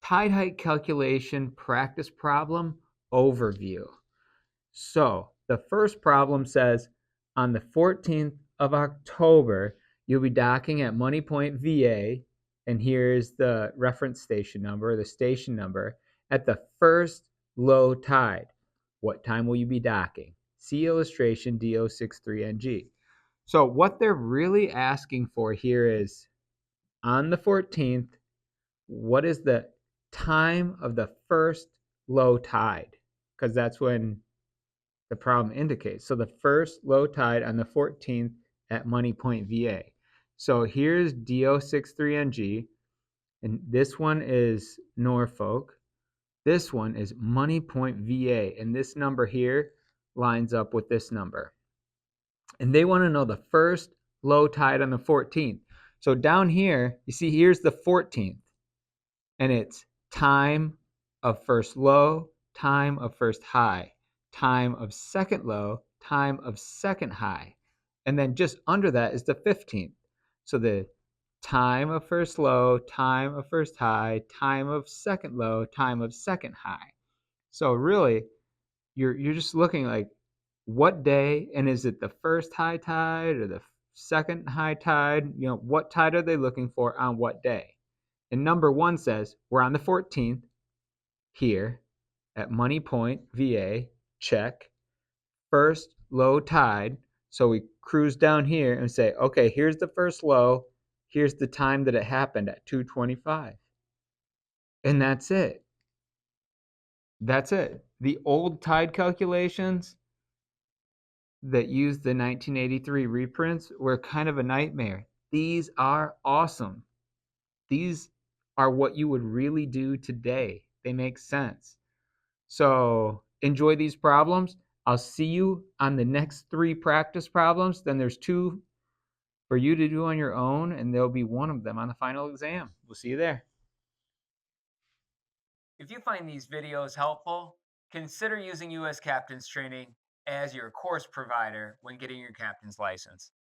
tide height calculation practice problem overview. So the first problem says on the 14th of October, you'll be docking at Money Point, VA, and here's the reference station number, the station number, at the first low tide. What time will you be docking? See illustration DO63NG. So what they're really asking for here is on the 14th, what is the time of the first low tide? Because that's when the problem indicates. So the first low tide on the 14th at Money Point, VA. So here's DO63NG, and this one is Norfolk. This one is Money Point, VA, and this number here lines up with this number. And they want to know the first low tide on the 14th. So down here, you see here's the 14th, and it's time of first low, time of first high, time of second low, time of second high. And then just under that is the 15th. So the time of first low, time of first high, time of second low, time of second high. So really, you're just looking like what day, and is it the first high tide or the second high tide? You know, what tide are they looking for on what day? And number one says we're on the 14th here at Money Point, VA, check. First low tide. So we cruise down here and say, okay, here's the first low. Here's the time that it happened at 2:25. And that's it. That's it. The old tide calculations that used the 1983 reprints were kind of a nightmare. These are awesome. These are what you would really do today. They make sense. So enjoy these problems. I'll see you on the next 3 practice problems. Then there's 2 for you to do on your own, and there'll be 1 of them on the final exam. We'll see you there. If you find these videos helpful, consider using US Captain's Training as your course provider when getting your captain's license.